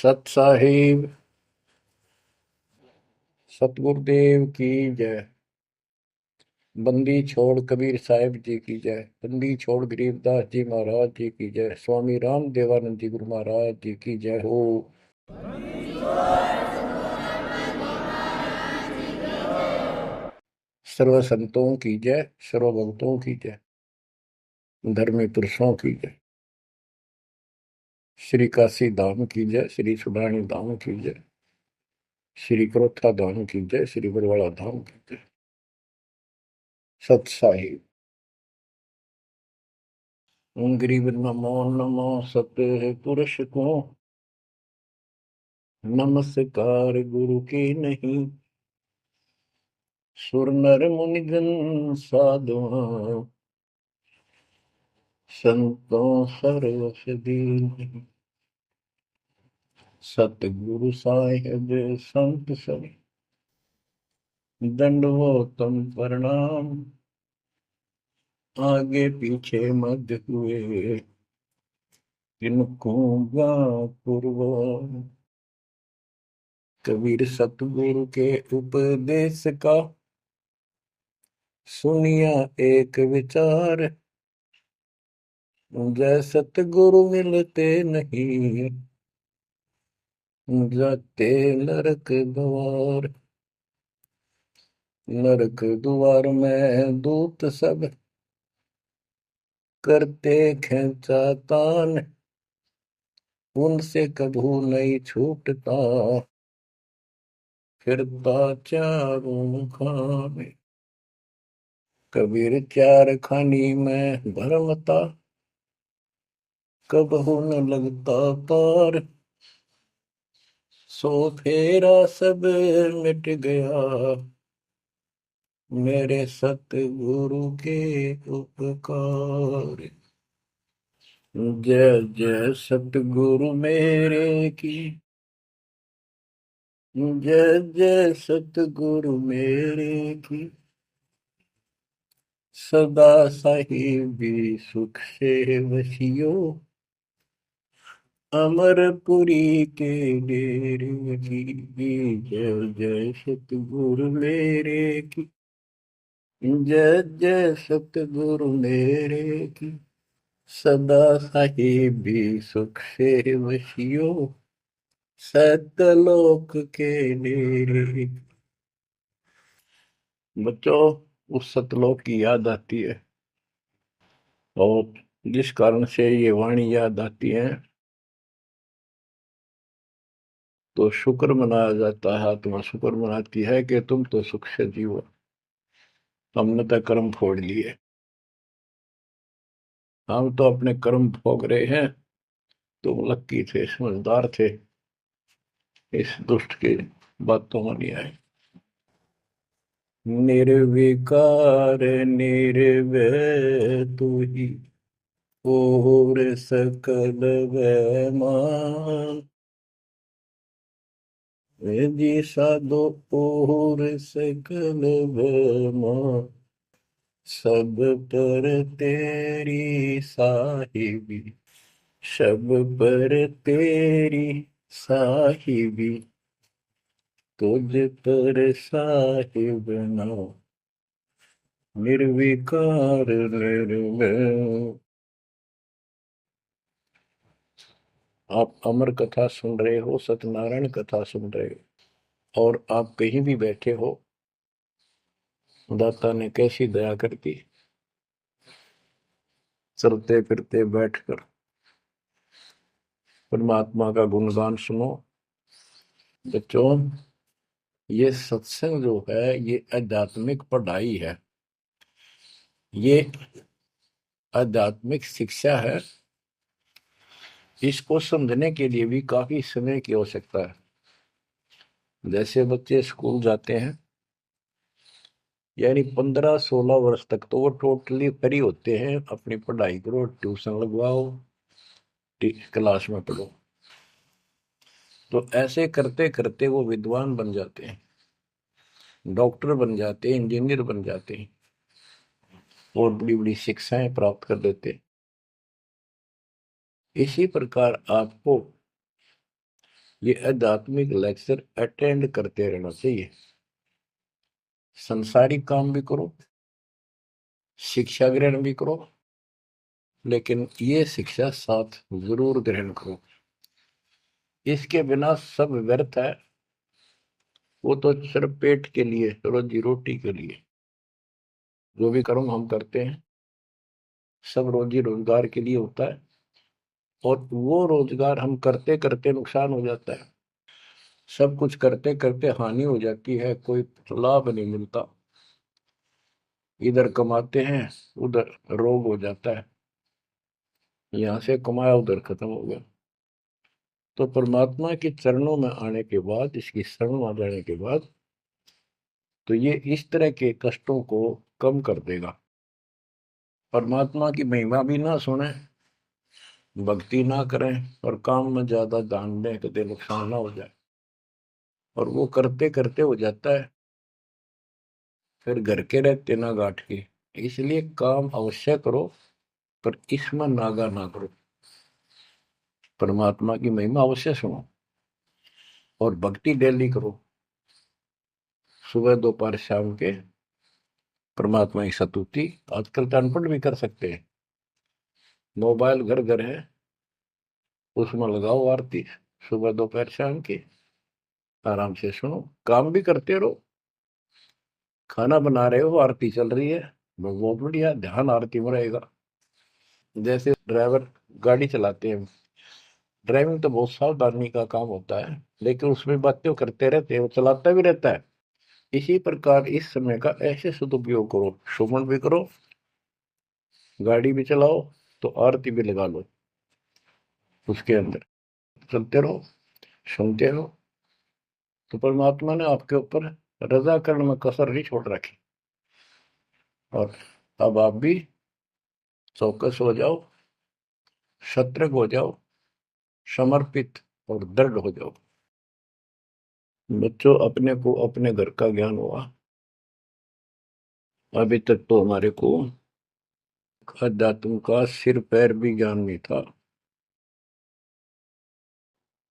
सत साहिब सतगुरुदेव की जय। बंदी छोड़ कबीर साहिब जी की जय। बंदी छोड़ गरीबदास जी महाराज जी की जय। स्वामी राम देवानंद जी गुरु महाराज जी की जय हो। सर्व संतों की जय, सर्व भक्तों की जय, धर्मी पुरुषों की जय। श्री काशी धाम की जय, श्री सुडानी धाम की जय, श्री क्रोथा धाम की जय, श्री बरवाड़ा धाम की जय। सत साहिब गरीब नमो नमो सत्य पुरुष को, नमस्कार गुरु की नहीं। सुर नर मुनिजन साधुआ, संतों सर्वस दीन। सतगुरु साहिब संत सब, दंडवतम प्रणाम। आगे पीछे मध्य हुए, इनको पूर्व। कबीर सतगुरु के उपदेश का, सुनिया एक विचार। जय सतगुरु मिलते नहीं, जाते नरक द्वार। नरक द्वार में दूत सब, करते खेचातान। उनसे कभू नहीं छूटता, फिरता चारों खाने। कबीर चार खानी में भरमता, कबहू न लगता पार। सो फेरा सब मिट गया, मेरे सतगुरु के उपकार। जय जय सतगुरु मेरे की, जय जय सतगुरु मेरे की। सदा साहिबी सुख से वसियो, अमरपुरी के डेरे की। जय जय सतगुरु मेरे की, जय जय सतगुरु मेरे की। सदा साहिबी सुख से वसियो, सतलोक के डेरे। बच्चों, उस सतलोक की याद आती है, और जिस कारण से ये वाणी याद आती है तो शुक्र मनाया जाता है। आत्मा शुक्र मनाती है कि तुम तो सुख से जीवो, हमने तो कर्म फोड़ लिए। हम तो अपने कर्म भोग रहे हैं, तुम लक्की थे, समझदार थे, इस दुष्ट की बातों में नहीं आए। निर्विकार निर्भय तू ही, और सकल वैमान। जी साधो और सकल वैमान। सब पर तेरी साहिबी, सब पर तेरी साहिबी। तुझ पर साहिब ना, निर्विकार निर्भय। आप अमर कथा सुन रहे हो, सत्यनारायण कथा सुन रहे हो, और आप कहीं भी बैठे हो, दाता ने कैसी दया कर दी। चलते फिरते बैठकर परमात्मा का गुणगान सुनो। बच्चों, ये सत्संग जो है, ये आध्यात्मिक पढ़ाई है, ये आध्यात्मिक शिक्षा है। इसको समझने के लिए भी काफी समय की आवश्यकता है। जैसे बच्चे स्कूल जाते हैं, यानी 15-16 वर्ष तक तो वो टोटली फ्री होते हैं। अपनी पढ़ाई करो, ट्यूशन लगवाओ, क्लास में पढ़ो। तो ऐसे करते करते वो विद्वान बन जाते हैं, डॉक्टर बन जाते हैं, इंजीनियर बन जाते हैं, और बड़ी बड़ी शिक्षाएं प्राप्त कर लेते हैं। इसी प्रकार आपको ये आध्यात्मिक लेक्चर अटेंड करते रहना चाहिए। संसारिक काम भी करो, शिक्षा ग्रहण भी करो, लेकिन ये शिक्षा साथ जरूर ग्रहण करो। इसके बिना सब व्यर्थ है। वो तो सिर्फ पेट के लिए, रोजी रोटी के लिए जो भी कर्म हम करते हैं सब रोजी रोजगार के लिए होता है, और वो रोजगार हम करते करते नुकसान हो जाता है। सब कुछ करते करते हानि हो जाती है, कोई लाभ नहीं मिलता। इधर कमाते हैं, उधर रोग हो जाता है, यहाँ से कमाया उधर खत्म हो गया। तो परमात्मा के चरणों में आने के बाद, इसकी शरण में आ जाने के बाद, तो ये इस तरह के कष्टों को कम कर देगा। परमात्मा की महिमा भी ना सुने, भक्ति ना करें, और काम में ज्यादा ध्यान दें, कभी नुकसान ना हो जाए। और वो करते करते हो जाता है, फिर घर के रहते ना गांठ के। इसलिए काम अवश्य करो, पर इसमें नागा ना करो। परमात्मा की महिमा अवश्य सुनो, और भक्ति डेली करो, सुबह दोपहर शाम के परमात्मा की स्तुति। आजकल तो अनपढ़ भी कर सकते हैं, मोबाइल घर घर है, उसमें लगाओ आरती, सुबह दोपहर शाम की, आराम से सुनो, काम भी करते रहो। खाना बना रहे हो, आरती चल रही है, बहुत बढ़िया, ध्यान आरती में रहेगा। जैसे ड्राइवर गाड़ी चलाते हैं, ड्राइविंग तो बहुत सावधानी का काम होता है, लेकिन उसमें बातें करते रहते हैं, वो चलाता भी रहता है। इसी प्रकार इस समय का ऐसे सदुपयोग करो, सुमन भी करो, गाड़ी भी चलाओ, तो आरती भी लगा लो, उसके अंदर चलते रहो, सुनते रहो। तो परमात्मा ने आपके ऊपर रजा करने में कसर नहीं छोड़ रखी। और अब आप भी चौकस हो जाओ, सतर्क हो जाओ, समर्पित और दृढ़ हो जाओ। बच्चों, अपने को अपने घर का ज्ञान हुआ, अभी तक तो हमारे को अध्यात्म का सिर पैर भी ज्ञान नहीं था।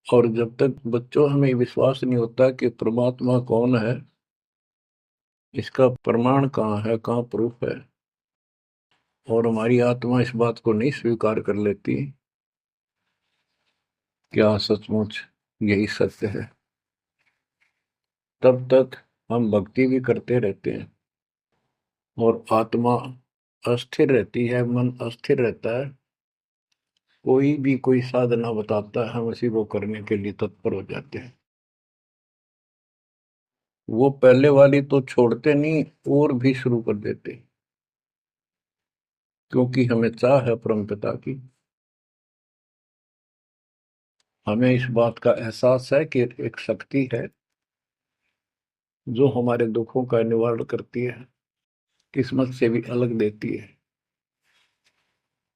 और जब तक बच्चों हमें विश्वास नहीं होता कि परमात्मा कौन है, इसका प्रमाण कहाँ है, कहाँ प्रूफ है, और हमारी आत्मा इस बात को नहीं स्वीकार कर लेती क्या सचमुच यही सत्य है, तब तक हम भक्ति भी करते रहते हैं, और आत्मा अस्थिर रहती है, मन अस्थिर रहता है। कोई भी कोई साधना बताता है, हम उसी को करने के लिए तत्पर हो जाते हैं। वो पहले वाली तो छोड़ते नहीं, और भी शुरू कर देते, क्योंकि हमें चाह है परम पिता की। हमें इस बात का एहसास है कि एक शक्ति है जो हमारे दुखों का निवारण करती है, किस्मत से भी अलग देती है।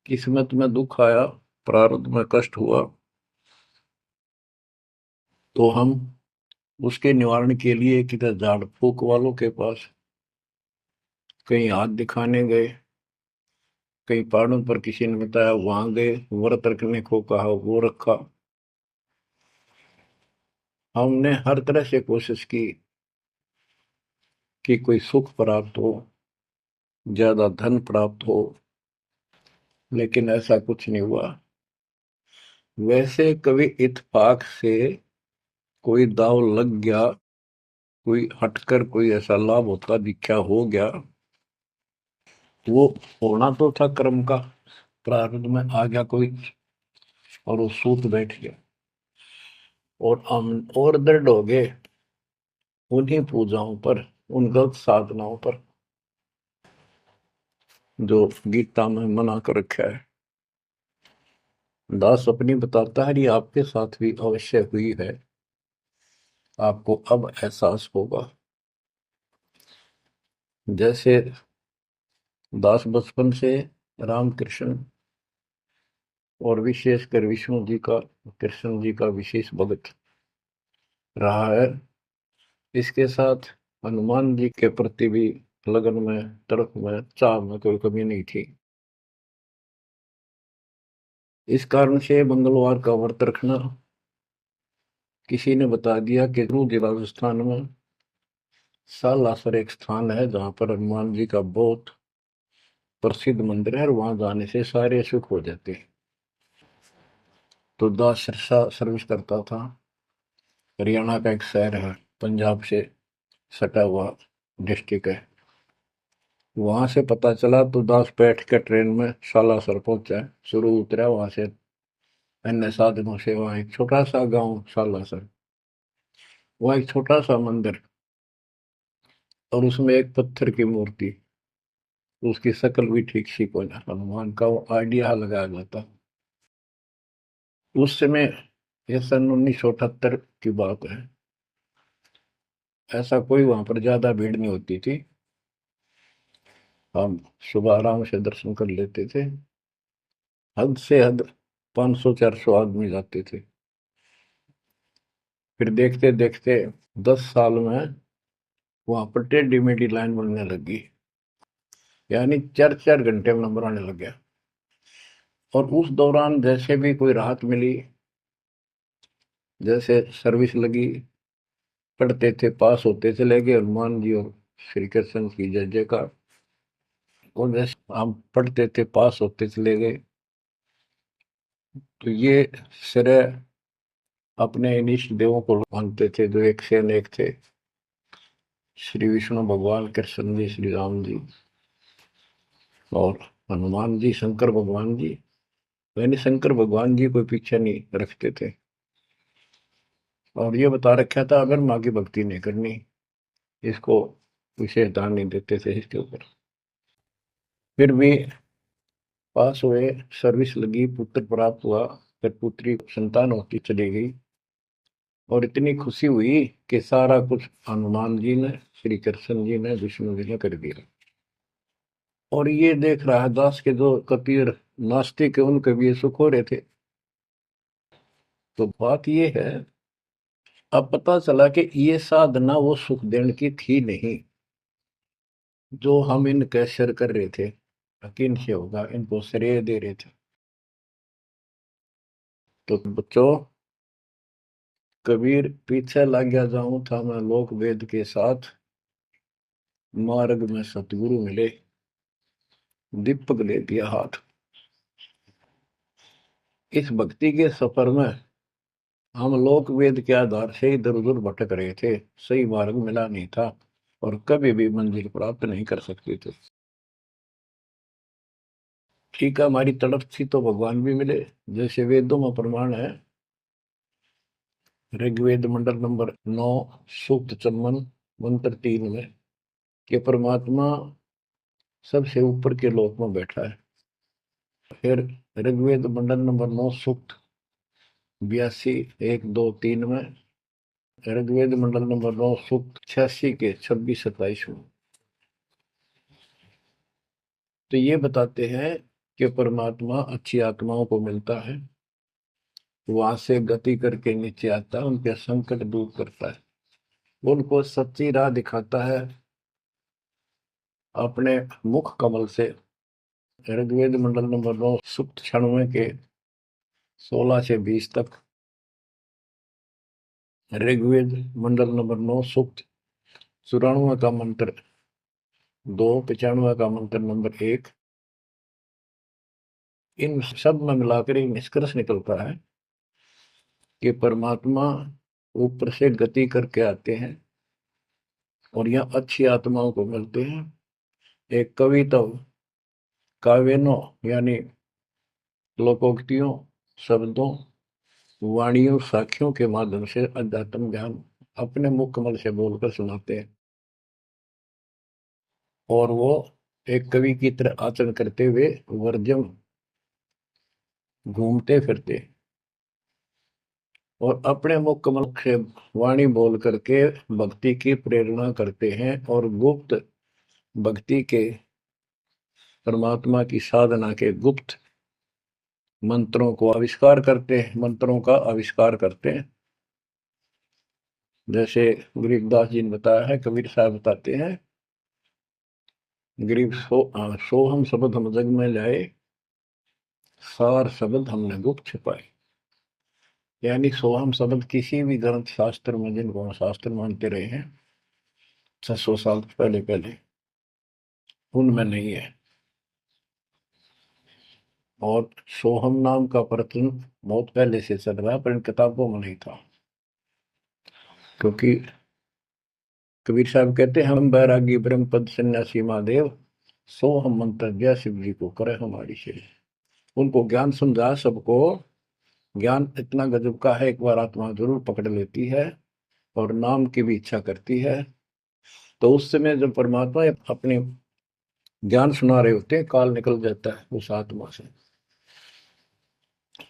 किस्मत में दुख आया, प्रारब्ध में कष्ट हुआ, तो हम उसके निवारण के लिए किधर झाड़ फूक वालों के पास, कहीं हाथ दिखाने गए, कहीं पहाड़ों पर किसी ने बताया वहां गए, व्रत रखने को कहा वो रखा। हमने हर तरह से कोशिश की कि कोई सुख प्राप्त हो, ज्यादा धन प्राप्त हो, लेकिन ऐसा कुछ नहीं हुआ। वैसे कभी इत्तेफाक से कोई दाव लग गया, कोई हटकर कोई ऐसा लाभ होता दिखा हो गया, वो होना तो था कर्म का, प्रारब्ध में आ गया कोई, और वो सूत बैठ गया, और हम और दृढ़ हो गए उन्हीं पूजाओं पर, उन गलत साधनाओं पर जो गीता में मना कर रखा है। दास अपनी बताता है, ये आपके साथ भी अवश्य हुई है, आपको अब एहसास होगा। जैसे दास बचपन से रामकृष्ण और विशेषकर विष्णु जी का, कृष्ण जी का विशेष भक्त रहा है, इसके साथ हनुमान जी के प्रति भी लगन में, तड़प में, चाह में कोई कमी नहीं थी। इस कारण से मंगलवार का व्रत रखना, किसी ने बता दिया कि जरूर जिला राजस्थान में सालासर एक स्थान है जहां पर हनुमान जी का बहुत प्रसिद्ध मंदिर है और वहां जाने से सारे सुख हो जाते हैं। तो दास सिरसा सर्विस करता था। हरियाणा का एक शहर है, पंजाब से सटा हुआ डिस्ट्रिक्ट है। वहां से पता चला तो दास बैठ कर ट्रेन में सालासर पहुंचा। शुरू उतरा वहां से अन्य साधनों से। वहां एक छोटा सा गांव सालासर, वहां एक छोटा सा मंदिर और उसमें एक पत्थर की मूर्ति। उसकी शक्ल भी ठीक सी को ना, हनुमान का वो आइडिया लगाया जाता। उस समय, ये सन 1978 की बात है। ऐसा कोई वहां पर ज्यादा भीड़ नहीं होती थी। हम सुबह आराम से दर्शन कर लेते थे। हद से हद 500-400 आदमी जाते थे। फिर देखते देखते 10 साल में वहां पर टेढ़ी मेढ़ी लाइन बनने लगी। यानी 4-4 घंटे में नंबर आने लग गया। और उस दौरान जैसे भी कोई राहत मिली, जैसे सर्विस लगी, पढ़ते थे, पास होते चले गए, हनुमान जी और श्री कृष्ण की जय जयकार। और जैसे हम पढ़ते थे, पास होते चले गए। तो ये श्रेय अपने इन इष्ट देवों को मानते थे जो एक से अनेक थे। श्री विष्णु भगवान, कृष्ण जी, श्री राम जी और हनुमान जी, शंकर भगवान जी। यानी शंकर भगवान जी कोई पीछे नहीं रखते थे। और ये बता रखा था अगर माँ की भक्ति नहीं करनी, इसको विशेष ध्यान नहीं देते थे इसके ऊपर। फिर भी पास हुए, सर्विस लगी, पुत्र प्राप्त हुआ। फिर पुत्री संतान होती चली गई। और इतनी खुशी हुई कि सारा कुछ हनुमान जी ने, श्री कृष्ण जी ने, विष्णु जी ने कर दिया। और ये देख रहा है दास के जो कबीर नास्तिक है उनके भी ये सुख हो रहे थे। तो बात ये है, अब पता चला कि ये साधना वो सुख देने की थी नहीं जो हम इनके शर कर रहे थे। यकीन से होगा इनको श्रेय दे रहे थे। तो बच्चों, कबीर पीछे लग गया जाऊं था मैं लोक वेद के साथ, मार्ग में सतगुरु मिले, दीपक ले दिया हाथ। इस भक्ति के सफर में हम लोक वेद के आधार से इधर उधर भटक रहे थे, सही मार्ग मिला नहीं था और कभी भी मंजिल प्राप्त नहीं कर सकते थे। ठीक है, हमारी तड़प थी तो भगवान भी मिले। जैसे वेदों में प्रमाण है, ऋग्वेद मंडल नंबर 9, सूक्त चमन, मंत्र 3 में, कि परमात्मा सबसे ऊपर के लोक में बैठा है। फिर ऋग्वेद मंडल नंबर 9, सूक्त 82, 1, 2, 3 में, ऋग्वेद मंडल नंबर 9, सूक्त 86 के 26-27 में। तो ये बताते हैं कि परमात्मा अच्छी आत्माओं को मिलता है, वहां से गति करके नीचे आता है, उनके संकट दूर करता है, उनको सच्ची राह दिखाता है अपने मुख कमल से। ऋग्वेद मंडल नंबर 9, सूक्त 96 के 16 से 20 तक, ऋग्वेद मंडल नंबर 9, सूक्त 94 का मंत्र 2, 95 का मंत्र नंबर 1। इन सब में मिलाकर एक निष्कर्ष निकलता है कि परमात्मा ऊपर से गति करके आते हैं और यहाँ अच्छी आत्माओं को मिलते हैं। एक कविता, काव्यों यानी लोकोक्तियों, शब्दों, वाणियों, साखियों के माध्यम से अध्यात्म ज्ञान अपने मुख कमल से बोलकर सुनाते हैं। और वो एक कवि की तरह आचरण करते हुए वर्जम घूमते फिरते और अपने मुख कमल से वाणी बोल करके भक्ति की प्रेरणा करते हैं और गुप्त भक्ति के, परमात्मा की साधना के गुप्त मंत्रों को आविष्कार करते हैं, मंत्रों का आविष्कार करते हैं। जैसे गरीबदास जी ने बताया है, कबीर साहब बताते हैं, गरीब सोहम शब्द हम जग में लाए, सार शब्द हमने गुप्त छिपाए। यानी सोहम शब्द किसी भी ग्रंथ शास्त्र में, जिनको हम शास्त्र मानते रहे हैं 600 साल पहले पहले, उनमें नहीं है। और सोहम नाम का प्रचलन बहुत पहले से चल रहा है, पर इन किताबों में नहीं था। क्योंकि कबीर साहब कहते हैं, हम बैरागी ब्रह्म पद सन्यासी महादेव, सो हम मंत्र जय शिव जी को करे हमारी से। उनको ज्ञान समझा सबको। ज्ञान इतना गजब का है, एक बार आत्मा जरूर पकड़ लेती है और नाम की भी इच्छा करती है, तो उस समय जब परमात्मा अपने ज्ञान सुना रहे होते हैं, काल निकल जाता है उस आत्मा से,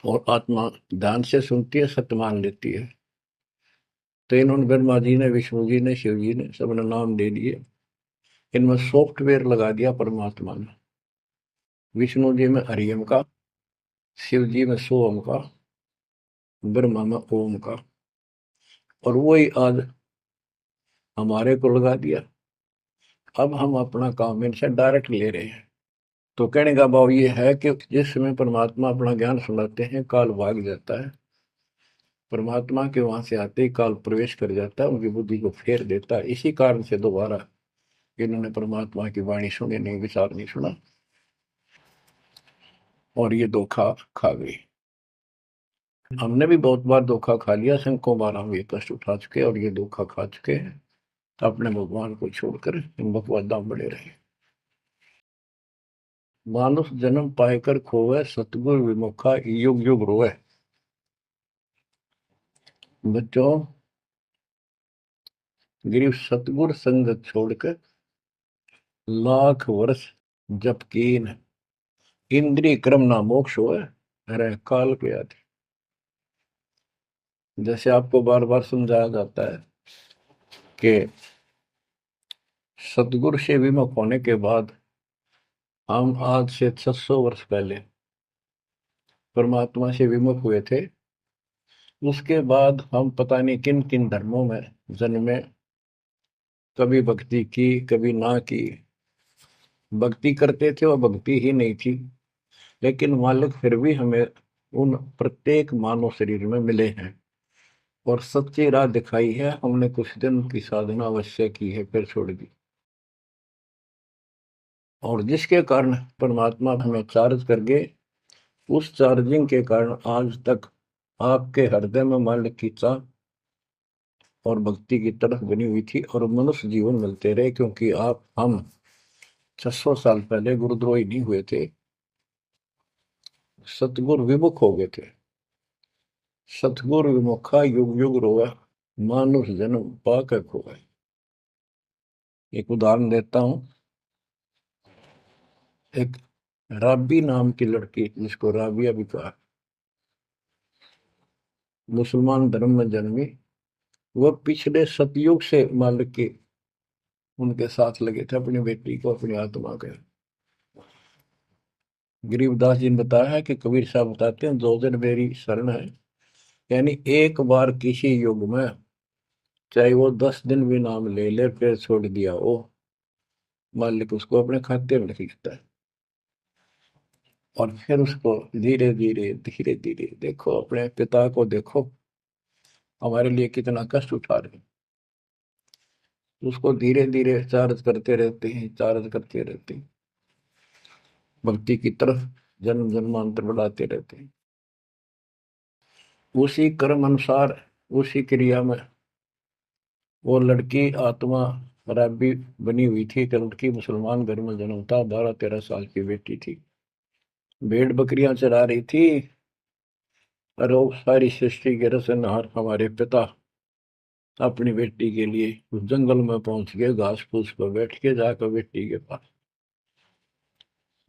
और आत्मा ध्यान से सुनती है, सत्य मान लेती है। तो इन्होंने ब्रह्मा जी ने, विष्णु जी ने, शिव जी ने सबने नाम दे दिए। इनमें सॉफ्टवेयर लगा दिया परमात्मा ने। विष्णु जी में हरियम का, शिव जी में सोम का, ब्रह्मा में ओम का, और वही आज हमारे को लगा दिया। अब हम अपना काम इनसे डायरेक्ट ले रहे हैं। तो कहने का भाव ये है कि जिस समय परमात्मा अपना ज्ञान सुनाते हैं, काल भाग जाता है। परमात्मा के वहां से आते ही काल प्रवेश कर जाता है, उनकी बुद्धि को फेर देता है। इसी कारण से दोबारा इन्होंने परमात्मा की वाणी सुनी नहीं, विचार नहीं सुना, और ये धोखा खा गई। हमने भी बहुत बार धोखा खा लिया, सैकड़ों बार हम ये कष्ट उठा चुके और ये धोखा खा चुके हैं। अपने भगवान को छोड़कर इन बकवादा में बड़े रहे। मानुष जन्म पाएकर खोवे, सतगुरु विमुखा युग युग रोए। बच्चों, गिरीश सतगुर संगत छोड़कर लाख वर्ष जप कीन, इंद्रिय क्रम ना मोक्ष होए, अरे काल के आदि। जैसे आपको बार बार समझाया जाता है कि सतगुरु से विमुख होने के बाद हम आज से 600 वर्ष पहले परमात्मा से विमुख हुए थे। उसके बाद हम पता नहीं किन किन धर्मों में जन्मे, कभी भक्ति की कभी ना की। भक्ति करते थे और भक्ति ही नहीं थी, लेकिन मालिक फिर भी हमें उन प्रत्येक मानव शरीर में मिले हैं और सच्ची राह दिखाई है। हमने कुछ दिन की साधना अवश्य की है, फिर छोड़ दी, और जिसके कारण परमात्मा हमें चार्ज कर गए। उस चार्जिंग के कारण आज तक आपके हृदय में मालिक की चाह और भक्ति की तरफ बनी हुई थी, और मनुष्य जीवन मिलते रहे। क्योंकि हम 600 साल पहले गुरुद्रोही नहीं हुए थे, सतगुरु विमुख हो गए थे। सतगुरु विमुखा युग युग रोए, मानुष जन्म पाकर खोए। एक उदाहरण देता हूं। एक राबी नाम की लड़की, जिसको राबिया भी कहा, मुसलमान धर्म में जन्मी। वह पिछले सतयुग से मालिक के उनके साथ लगे थे, अपनी बेटी को, अपनी आत्मा के। गरीबदास जी ने बताया है कि कबीर साहब बताते हैं, दो दिन मेरी शरण है। यानी एक बार किसी युग में चाहे वो 10 दिन भी नाम ले ले, फिर छोड़ दिया वो, मालिक उसको अपने खाते में खींचता है। और फिर उसको धीरे धीरे धीरे धीरे, देखो अपने पिता को, देखो हमारे लिए कितना कष्ट उठा रहे हैं। उसको धीरे धीरे चार्ज करते रहते हैं, चार्ज करते रहते हैं, भक्ति की तरफ जन्म जन्मांतर बढ़ाते रहते हैं। उसी कर्म अनुसार, उसी क्रिया में वो लड़की आत्मा रब्बी बनी हुई थी। एक लड़की मुसलमान घर में जन्म था, 12-13 साल की बेटी थी, भेड़ बकरियां चरा रही थी। और वो सारी सृष्टि के रचनहार हमारे पिता अपनी बेटी के लिए उस जंगल में पहुंच गए, घास फूस पर बैठ के जाकर बेटी के पास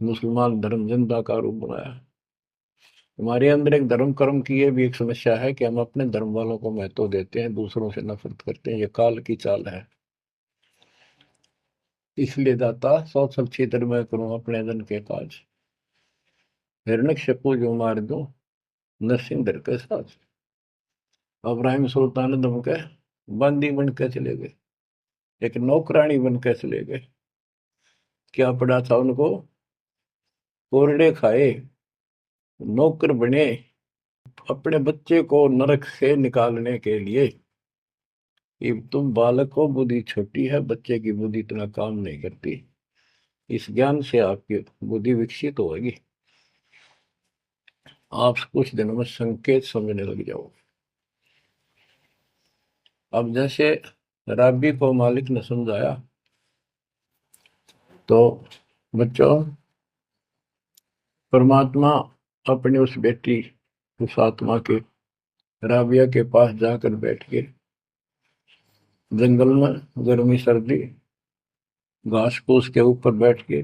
मुसलमान धर्म जिंदा का रूप बनाया। हमारे अंदर एक धर्म कर्म की ये भी एक समस्या है कि हम अपने धर्म वालों को महत्व देते हैं, दूसरों से नफरत करते हैं। ये काल की चाल है। इसलिए दाता सौ सब क्षेत्र में करूं अपने जन के काज, हिरण्यकशिपु जो मार दूं नरसिंह के साथ। अब्राहिम सुल्तान दम के बंदी बन के चले गए, एक नौकरानी बन के चले गए। क्या पड़ा था उनको? कोरडे खाए, नौकर बने, अपने बच्चे को नरक से निकालने के लिए कि तुम बालक को बुद्धि छोटी है, बच्चे की बुद्धि इतना काम नहीं करती, इस ज्ञान से आपकी बुद्धि विकसित होगी, आप कुछ दिनों में संकेत समझने लग जाओ। अब जैसे राबी को मालिक ने समझाया, तो बच्चों परमात्मा अपनी उस बेटी, उस आत्मा के राबिया के पास जाकर बैठ के जंगल में गर्मी सर्दी घास फूस के ऊपर बैठ के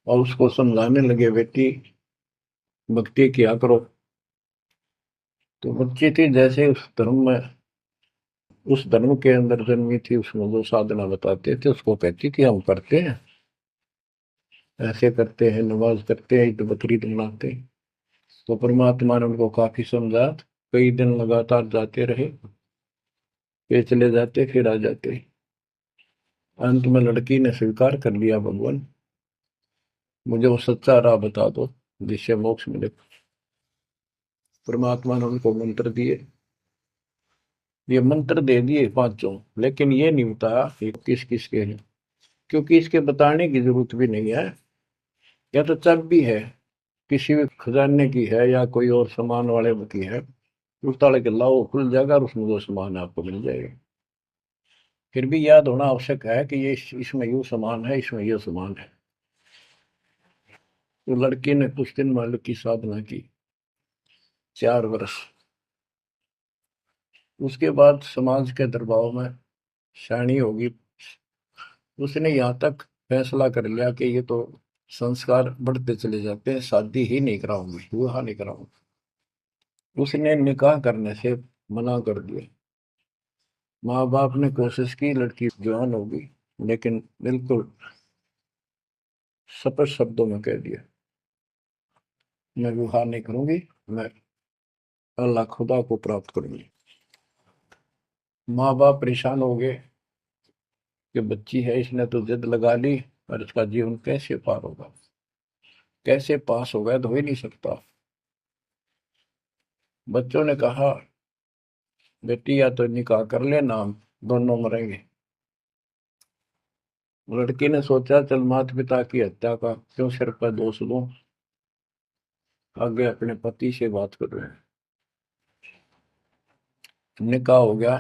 और उसको समझाने लगे, बेटी भक्ति किया करो। तो बच्ची थी जैसे उस धर्म के अंदर जन्मी थी, उसमें जो साधना बताते थे उसको कहती थी हम करते हैं, ऐसे करते हैं, नमाज करते हैं, ईद बकरीद मनाते हैं। तो परमात्मा ने उनको काफी समझा, कई दिन लगातार जाते रहे, फिर चले जाते फिर आ जाते। अंत में लड़की ने स्वीकार कर लिया, भगवान मुझे वो सच्चा राह बता दो जिससे मोक्ष मिले। परमात्मा ने उनको मंत्र दिए, ये मंत्र दे दिए पांचों, लेकिन ये नहीं बताया ये किस किस के हैं, क्योंकि इसके बताने की जरूरत भी नहीं है। या तो चाबी है, किसी भी खजाने की है या कोई और सामान वाले की है, उस ताले के लाओ खुल जाएगा और उसमें वो सामान आपको मिल जाएगा। फिर भी याद होना आवश्यक है कि ये इसमें यूं सामान है, इसमें ये सामान है। तो लड़की ने कुछ दिन मालिक की साधना की, 4 वर्ष। उसके बाद समाज के दबाव में शानी होगी, उसने यहाँ तक फैसला कर लिया कि ये तो संस्कार बढ़ते चले जाते हैं, शादी ही नहीं कराऊंगी, विवाह नहीं कराऊंगी। उसने निकाह करने से मना कर दिया। माँ बाप ने कोशिश की, लड़की जवान होगी, लेकिन बिल्कुल स्पष्ट शब्दों में कह दिया, मैं विवाह नहीं करूंगी, मैं अल्लाह खुदा को प्राप्त करूंगी। माँ बाप परेशान हो गए कि बच्ची है, इसने तो जिद लगा ली, और इसका जीवन कैसे पार होगा, कैसे पास होगा, तो हो ही नहीं सकता। बच्चों ने कहा, बेटी या तो निकाह कर लेना, हम दोनों मरेंगे। लड़की ने सोचा, चल माता पिता की हत्या का क्यों सिर पर दोष लूं, आगे अपने पति से बात कर रहे हैं। निकाह हो गया।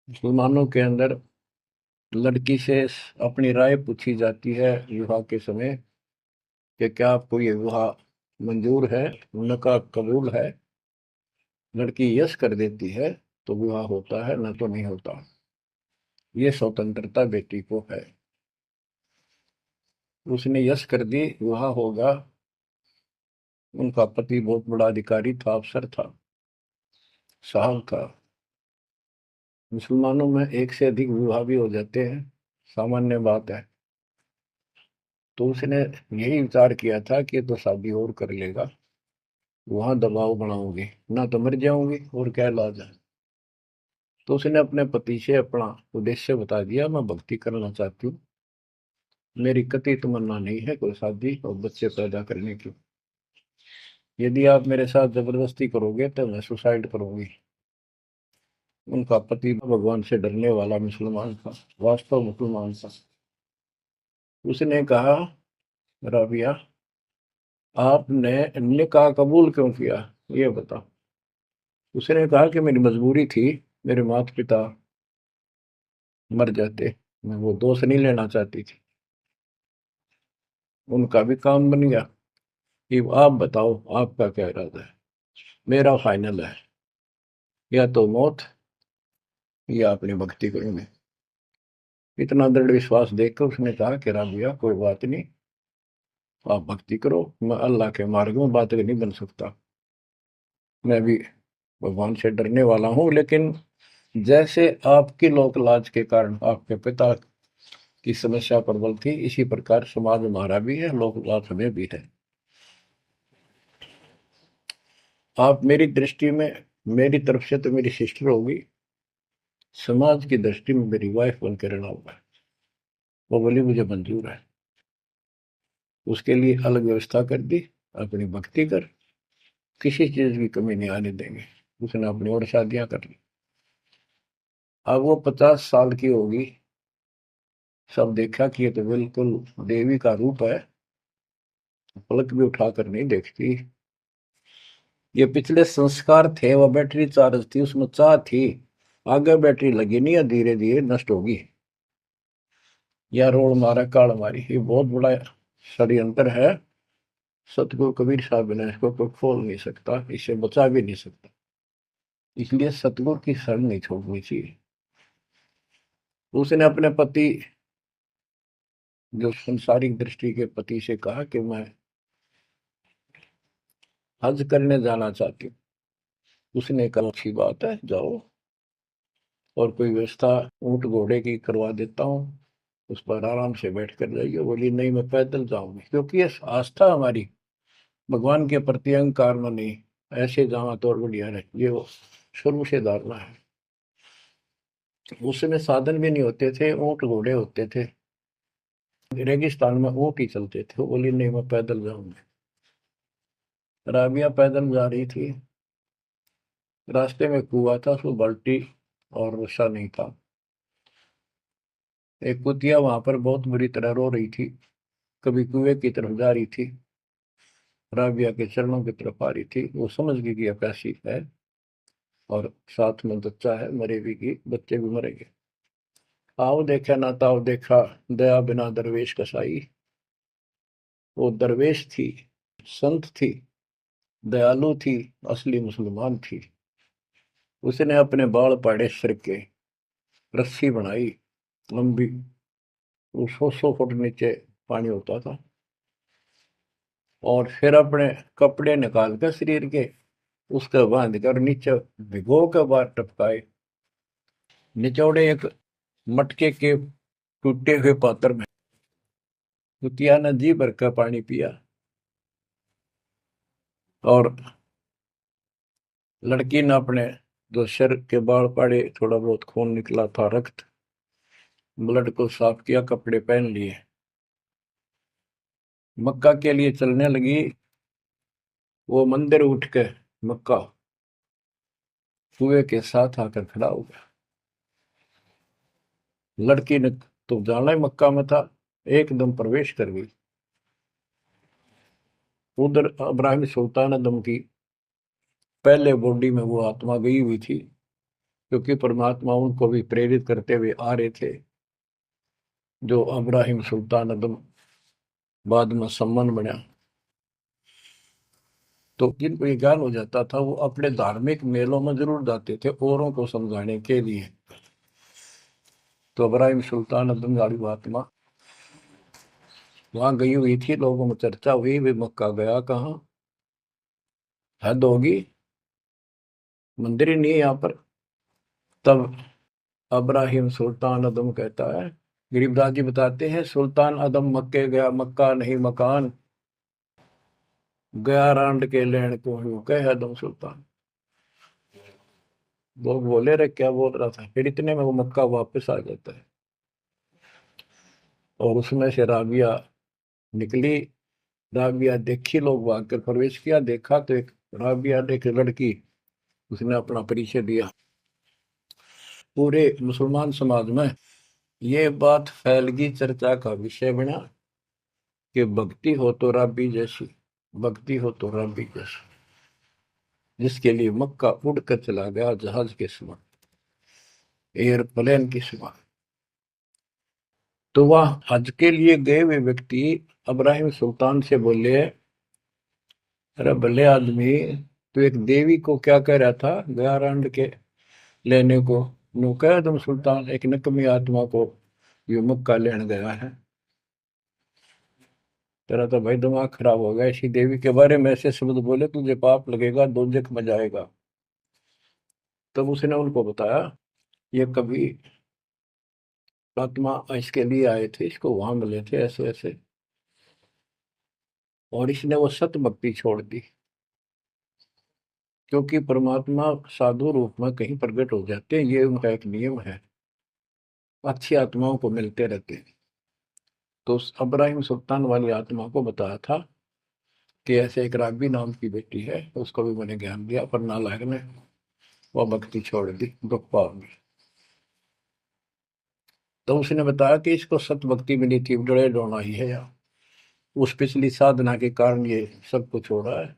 मुसलमानों के अंदर लड़की से अपनी राय पूछी जाती है विवाह के समय कि क्या आपको ये विवाह मंजूर है, निकाह कबूल है। लड़की यस कर देती है तो विवाह होता है, न तो नहीं होता। ये स्वतंत्रता बेटी को है। उसने यस कर दी, विवाह होगा। उनका पति बहुत बड़ा अधिकारी था, अफसर था, साहब था। मुसलमानों में एक से अधिक विवाह भी हो जाते हैं, सामान्य बात है। तो उसने यही विचार किया था कि तो शादी और कर लेगा, वहां दबाव बनाऊंगी ना तो मर जाऊंगी, और क्या इलाज है। तो उसने अपने पति से अपना उद्देश्य बता दिया, मैं भक्ति करना चाहती हूँ, मेरी कतई तमन्ना नहीं है कोई शादी और बच्चे पैदा करने की। यदि आप मेरे साथ जबरदस्ती करोगे तो मैं सुसाइड करूंगी। उनका पति भगवान से डरने वाला मुसलमान था, वास्तव मुसलमान था। उसने कहा, राबिया आपने निकाह कबूल क्यों किया, ये बता। उसने कहा कि मेरी मजबूरी थी, मेरे माता पिता मर जाते, मैं वो दोष नहीं लेना चाहती थी, उनका भी काम बन गया। कि आप बताओ आपका क्या इरादा है। मेरा फाइनल है, या तो मौत या अपनी भक्ति करूंगे। इतना दृढ़ विश्वास देखकर उसने कहा कि राबिया कोई बात नहीं, आप भक्ति करो, मैं अल्लाह के मार्ग में बात नहीं बन सकता, मैं भी भगवान से डरने वाला हूँ। लेकिन जैसे आपकी लोक लाज के कारण आपके पिता की समस्या प्रबल थी, इसी प्रकार समाज हमारा भी है, लोक लाज हमें भी है। आप मेरी दृष्टि में, मेरी तरफ से तो मेरी सिस्टर होगी, समाज की दृष्टि में मेरी वाइफ बन के रहना होगा। वो बोली मुझे मंजूर है। उसके लिए अलग व्यवस्था कर दी, अपनी भक्ति कर, किसी चीज की कमी नहीं आने देंगे। उसने अपनी और शादियां कर ली। अब वो 50 साल की होगी। सब देखा कि ये तो बिल्कुल देवी का रूप है, पलक भी उठाकर नहीं देखती। ये पिछले संस्कार थे, वो बैटरी चार्ज थी, उसमें चाह थी। आगे बैटरी लगी नहीं है, धीरे धीरे नष्ट होगी। या रोड मारा काल मारी, ये बहुत बड़ा षड्यंत्र है। सतगुरु कबीर साहब ने इसको कोई खोल नहीं सकता, इसे बचा भी नहीं सकता। इसलिए सतगुरु की शरण नहीं छोड़नी चाहिए। उसने अपने पति, जो संसारिक दृष्टि के पति से कहा कि मैं हज करने जाना चाहती हूँ। उसने कहा अच्छी बात है, जाओ, और कोई व्यवस्था ऊंट घोड़े की करवा देता हूँ, उस पर आराम से बैठ कर जाइए। बोली नहीं, मैं पैदल जाऊंगी, क्योंकि ये आस्था हमारी भगवान के प्रति अहंकार में नहीं। ऐसे जावा तो और बढ़िया है, ये वो शुरू से धारणा है। उस समय साधन भी नहीं होते थे, ऊंट घोड़े होते थे, रेगिस्तान में ऊंट ही चलते थे। वो बोली नहीं, मैं पैदल जाऊंगी। राबिया पैदल जा रही थी। रास्ते में कुआं था, उसमें बाल्टी और रस्सा नहीं था। एक कुतिया वहां पर बहुत बुरी तरह रो रही थी, कभी कुएं की तरफ जा रही थी, राबिया के चरणों की तरफ आ रही थी। वो समझ गई कि प्यासी है, और साथ में बच्चा है, मरेगी की बच्चे भी मरेंगे। आओ देखा ना ताओ देखा, दया बिना दरवेश कसाई। वो दरवेश थी, संत थी, दयालु थी, असली मुसलमान थी। उसने अपने बाल पाड़े सिर के, रस्सी बनाई लंबी, वो 100 फुट नीचे पानी होता था। और फिर अपने कपड़े निकाल कर शरीर के, उसके बांध कर नीचे भिगो के बाहर टपकाए। निचौड़े एक मटके के टूटे हुए पात्र में कुतिया ने जी भर का पानी पिया। और लड़की ने अपने जो सिर के बाल पड़े, थोड़ा बहुत खून निकला था, रक्त, ब्लड को साफ किया, कपड़े पहन लिए, मक्का के लिए चलने लगी। वो मंदिर उठ के मक्का कुएं के साथ आकर खड़ा हो गया। लड़की ने तो जाना ही मक्का में था, एकदम प्रवेश कर गई। उधर इब्राहिम सुल्तान अदम की पहले बॉडी में वो आत्मा गई हुई थी, क्योंकि परमात्मा उनको भी प्रेरित करते हुए आ रहे थे। जो इब्राहिम सुल्तान अदम बाद में सम्मान बना, तो जिनको ये ज्ञान हो जाता था, वो अपने धार्मिक मेलों में जरूर जाते थे औरों को समझाने के लिए। तो इब्राहिम सुल्तान अब्दुल गालिब आत्मा वहां गई हुई थी, लोगों में चर्चा हुई, वे मक्का गया कहाँ, हद होगी, मंदिर ही नहीं है यहाँ पर। तब इब्राहिम सुल्तान अदम कहता है, गरीबदास जी बताते हैं, सुल्तान अदम मक्के गया, मक्का नहीं मकान, गया रांड के लेन को यूं कह अदम सुल्तान। लोग बोले रे क्या बोल रहा था, फिर इतने में वो मक्का वापस आ जाता है। और उसमें से राबिया निकली। राबिया देखी, लोग भाग कर प्रवेश किया, देखा तो एक राबिया ने, एक लड़की, उसने अपना परिचय दिया। पूरे मुसलमान समाज में ये बात फैल गई, चर्चा का विषय बना कि भक्ति हो तो राबी जैसी, भक्ति हो तो राबी जैसी। जिसके लिए मक्का उड़ कर चला गया जहाज के समान, एयरप्लेन के समान। तो वह हज के लिए गए हुए व्यक्ति इब्राहिम सुल्तान से बोले, अरे भले आदमी, तो एक देवी को क्या कह रहा था, गया रांड के लेने को, नो कह तुम सुल्तान एक नकमी आत्मा को ये मक्का लेने गया है। तेरा तो भाई दिमाग खराब हो गया, ऐसी देवी के बारे में ऐसे शब्द बोले, तुझे पाप लगेगा, दोजख में जाएगा। तब उसने उनको बताया, ये कभी आत्मा इसके लिए आए थे, इसको वहां मिले थे ऐसे ऐसे, और इसने वो सत भक्ति छोड़ दी। क्योंकि परमात्मा साधु रूप में कहीं प्रकट हो जाते हैं, ये उनका एक नियम है, अच्छी आत्माओं को मिलते रहते हैं। तो उस इब्राहिम सुल्तान वाली आत्मा को बताया था कि ऐसे एक राघवी नाम की बेटी है, उसको भी मैंने ज्ञान दिया, पर नालायक ने वह भक्ति छोड़ दी दुख पाव में। तो उसने बताया कि इसको सत भक्ति मिली थी, डरे डोना ही है यार, उस पिछली साधना के कारण ये सब कुछ हो रहा है।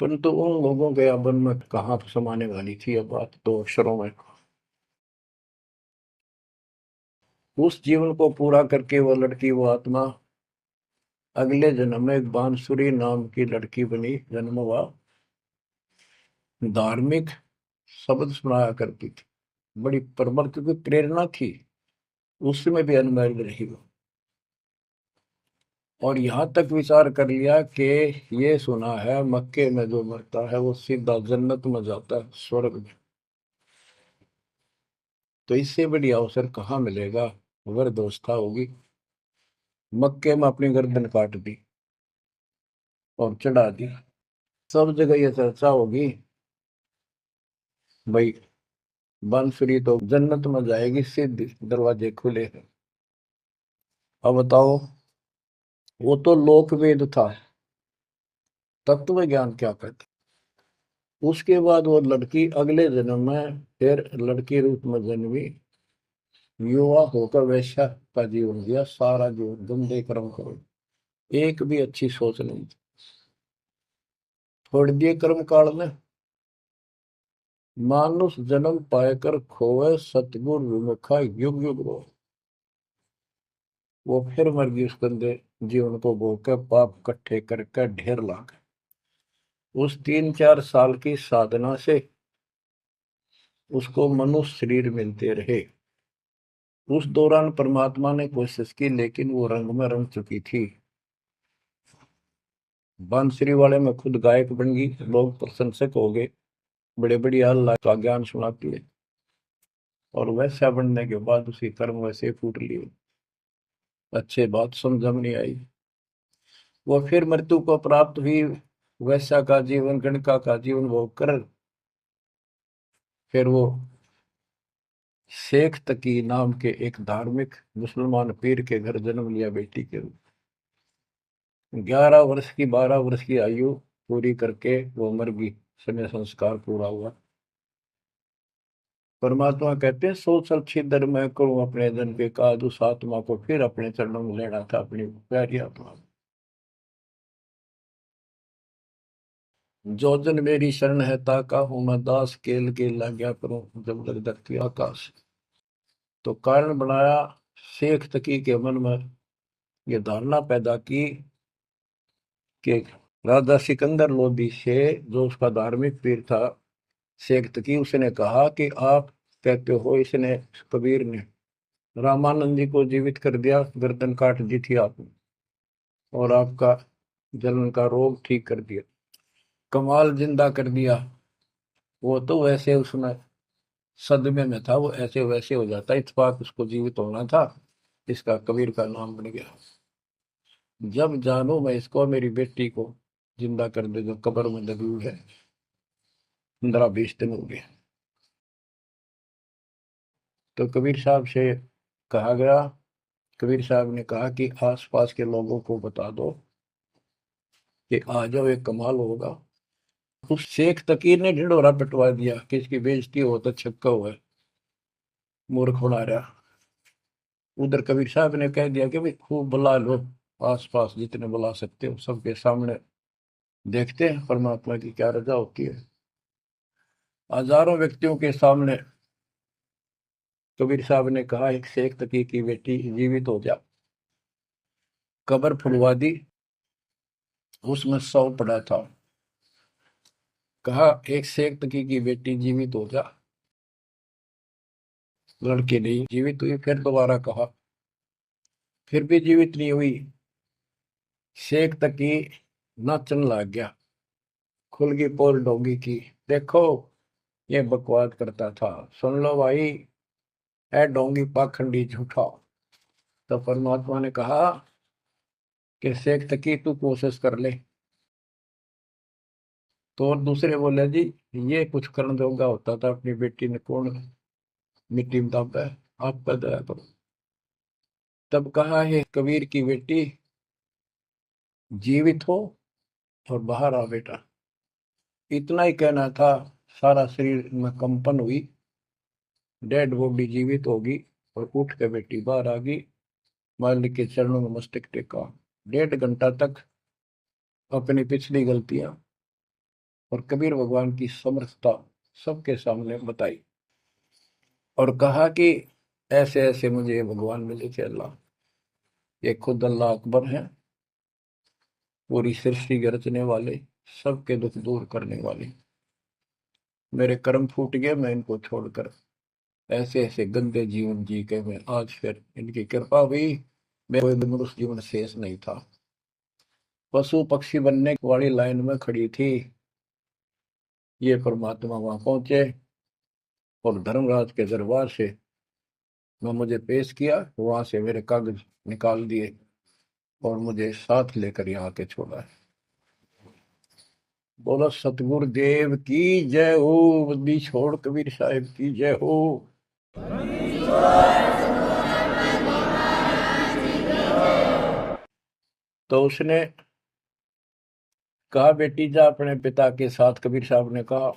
परंतु उन लोगों के अबन में कहाँ समाने वाली थी यह बात, दो अक्षरों में। उस जीवन को पूरा करके वो लड़की, वो आत्मा अगले जन्म में एक बांसुरी नाम की लड़की बनी, जन्म हुआ। धार्मिक शब्द सुनाया करती थी, बड़ी प्रबल, क्योंकि प्रेरणा थी, उसमें भी अनमैरिड रही वो। और यहाँ तक विचार कर लिया कि ये सुना है मक्के में जो मरता है वो सीधा जन्नत में जाता है, स्वर्ग में। तो इससे बड़ी अवसर कहाँ मिलेगा, अगर दोस्ता होगी। मक्के में अपनी गर्दन काट दी और चढ़ा दी, सब जगह ये चर्चा होगी, भाई बांसुरी तो जन्नत में जाएगी, सीधे दरवाजे खुले हैं। अब बताओ, वो तो लोकवेद था, तत्व ज्ञान क्या कहते। उसके बाद वो लड़की अगले जन्म में फिर लड़की रूप में जन्मी, युवा होकर वैश्या का जीवन दिया, सारा जीवन गंदे कर्म करो, एक भी अच्छी सोच नहीं थी। छोड़ दिए कर्म काल में, मानुष जन्म पाकर खोए, सतगुर विमुखा युग युग रो। वो फिर मर गई उस गंदे जीवन को भोग कर, पाप इकट्ठे करके ढेर ला गए। उस 3-4 साल की साधना से उसको मनुष्य शरीर मिलते रहे। उस दौरान परमात्मा ने कोशिश की, लेकिन वो रंग में रंग चुकी थी। बांसुरी वाले में खुद गायक बन गई, लोग प्रशंसक हो गए, बड़े बड़ी अल्लाह का ज्ञान सुनाती है। और वैसा बनने के बाद उसी कर्म वैसे फूट लिए, अच्छे बात समझ में नहीं आई। वो फिर मृत्यु को प्राप्त हुई, वैसा का जीवन, गणका का जीवन वो कर, फिर वो शेख तकी नाम के एक धार्मिक मुसलमान पीर के घर जन्म लिया बेटी के रूप। 11 वर्ष की, 12 वर्ष की आयु पूरी करके वो मर गई, समय संस्कार पूरा हुआ। परमात्मा कहते हैं, सो चल छिदर मैं करूं अपने जन पे काज, उस आत्मा को फिर अपने चरणों में लेना था, अपनी प्यारी आत्मा। जो जन मेरी शरण है ताका हूं मैं दास, केल के लाग्या करूं जब लग धरती आकाश। तो कारण बनाया, शेख तकी के मन में ये धारणा पैदा की कि राजा सिकंदर लोदी से, जो उसका धार्मिक पीर था शेख तकी, उसने कहा कि आप कहते हो इसने, कबीर ने रामानंद जी को जीवित कर दिया, गर्दन काट दी थी आपने, और आपका जलन का रोग ठीक कर दिया, कमाल जिंदा कर दिया। वो तो वैसे उसमें सदमे में था, वो ऐसे वैसे हो जाता, इत्तेफाक उसको जीवित होना था, इसका कबीर का नाम बन गया। जब जानू मैं इसको, मेरी बेटी को जिंदा कर दे जो कब्र में दबी हुई है, 15-20 दिन हो गए। तो कबीर साहब से कहा गया, कबीर साहब ने कहा कि आसपास के लोगों को बता दो कि आ जाओ, एक कमाल होगा। उस शेख तकीर ने ढिंढोरा पिटवा दिया कि इसकी बेइज्जती हो तो छक्का हुआ है, मूर्ख बना रहा। उधर कबीर साहब ने कह दिया कि भाई खूब बुला लो, आसपास जितने बुला सकते हो, सबके सामने देखते हैं परमात्मा की क्या रजा होती है। हजारों व्यक्तियों के सामने कबीर साहब ने कहा, एक शेख तकी की बेटी जीवित हो जा। कब्र फुलवा दी, उसमें 100 पड़ा था। कहा एक शेख तकी की बेटी जीवित हो जा, लड़की नहीं जीवित हुई। फिर दोबारा कहा, फिर भी जीवित नहीं हुई। शेख तकी नाचन लग गया, खुल गई पोल डोंगी की, देखो ये बकवास करता था, सुन लो भाई, है डोंगी पाखंडी झूठा। तो परमात्मा ने कहा कि शेख तकी तू कोशिश कर ले। तो और दूसरे बोले, जी ये कुछ करण जोगा होता था, अपनी बेटी ने कौन मिट्टी में दाबा है, आपका दया करो। तब कहा है कबीर की बेटी, जीवित हो और बाहर आ बेटा। इतना ही कहना था। सारा शरीर में कंपन हुई, डेड बॉडी जीवित होगी और उठ के बेटी बाहर आ गई। मालिक के चरणों में मस्तक टेका। 1.5 घंटा तक अपनी पिछली गलतियां और कबीर भगवान की समर्थता सबके सामने बताई और कहा कि ऐसे ऐसे मुझे भगवान मिले थे अल्लाह। ये खुद अल्लाह अकबर हैं, पूरी सृष्टि के रचने वाले, सबके दुख दूर करने वाले। मेरे कर्म फूट गए, मैं इनको छोड़कर ऐसे ऐसे गंदे जीवन जी के मैं आज फिर इनकी कृपा हुई, मैं कोई मनुष्य जीवन शेष नहीं था। पशु पक्षी बनने वाली लाइन में खड़ी थी। ये परमात्मा वहां पहुंचे और धर्मराज के दरबार से मैं मुझे पेश किया, वहां से मेरे कागज निकाल दिए और मुझे साथ लेकर यहाँ के छोड़ा है। बोलो सतगुरु देव की जय हो, बंदी छोड़ कबीर साहिब की जय हो। तो उसने कहा बेटी जा अपने पिता के साथ। कबीर साहब ने कहा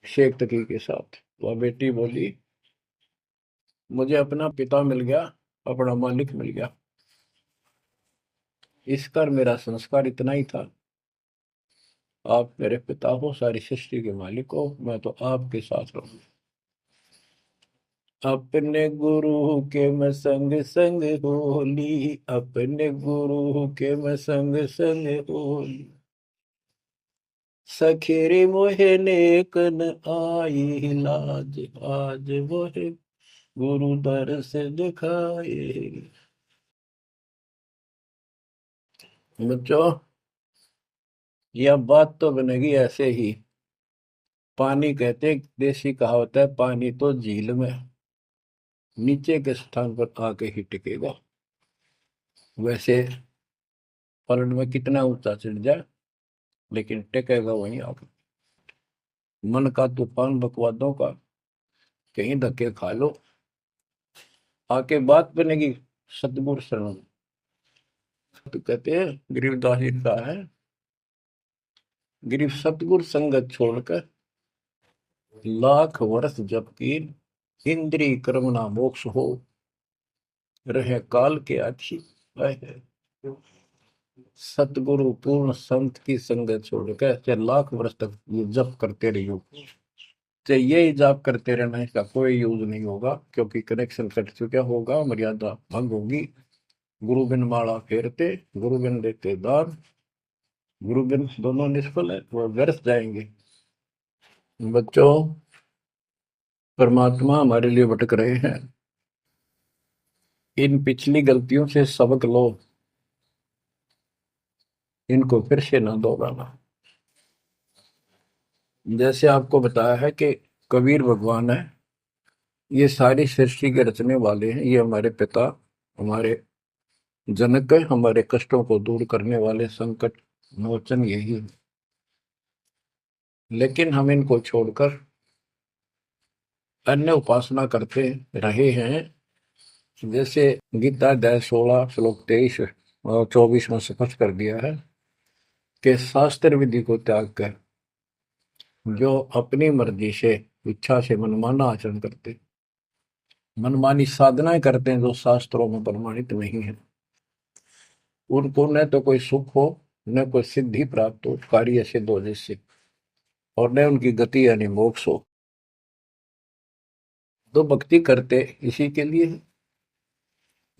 शेख तकी के साथ। वह बेटी बोली मुझे अपना पिता मिल गया, अपना मालिक मिल गया। इस कर मेरा संस्कार इतना ही था। आप मेरे पिता हो, सारी सृष्टि के मालिक हो, मैं तो आपके साथ रहूंगा। अपने गुरु के मैं संग संग होली, अपने गुरु के मैं संग संग होली। सखेरे मोहे नेकन आई लाज, आज मोहे गुरु दर से दिखाए। बच्चों यह बात तो बनेगी ऐसे ही। पानी कहते, देसी कहावत है, पानी तो झील में नीचे के स्थान पर आके ही टिकेगा। वैसे पलट में कितना ऊंचा चढ़ जाए लेकिन टिकेगा वहीं आके। मन का तूफान बकवादों का, कहीं धक्के खा लो, आके बात बनेगी सतगुरु शरण। तो कहते हैं गरीबदास जी का है, गिरिव सतगुरु संगत छोड़कर लाख वर्ष जब की, इंद्रिय कर्म ना मोक्ष हो, रहे काल के आखी। सतगुरु पूर्ण संत की संगत छोड़कर चाहे लाख वर्ष तक ये जप करते रहियो, चाहे ये जाप करते रहना, इसका कोई यूज नहीं होगा, क्योंकि कनेक्शन कट चुका होगा, मर्यादा भंग होगी। गुरु बिन माला फेरते, गुरु बिन देते दान, गुरु बिन दोनों निष्फल है, वो व्यर्थ जाएंगे। बच्चों परमात्मा हमारे लिए भटक रहे हैं, इन पिछली गलतियों से सबक लो, इनको फिर से ना दोहराना। जैसे आपको बताया है कि कबीर भगवान है, ये सारी सृष्टि के रचने वाले हैं, ये हमारे पिता, हमारे जनक है, हमारे कष्टों को दूर करने वाले संकट मोचन यही है। लेकिन हम इनको छोड़कर अन्य उपासना करते रहे हैं। जैसे गीता अध्याय 16 श्लोक 23 और 24 में स्पष्ट कर दिया है कि शास्त्र विधि को त्याग कर जो अपनी मर्जी से, इच्छा से मनमाना आचरण करते, मनमानी साधनाएं करते हैं जो शास्त्रों में प्रमाणित नहीं है, उनको न तो कोई सुख हो, न कोई सिद्धि प्राप्त हो, कार्य सिद्ध हो जिससे, और न उनकी गति यानी मोक्ष हो। तो भक्ति करते इसी के लिए है।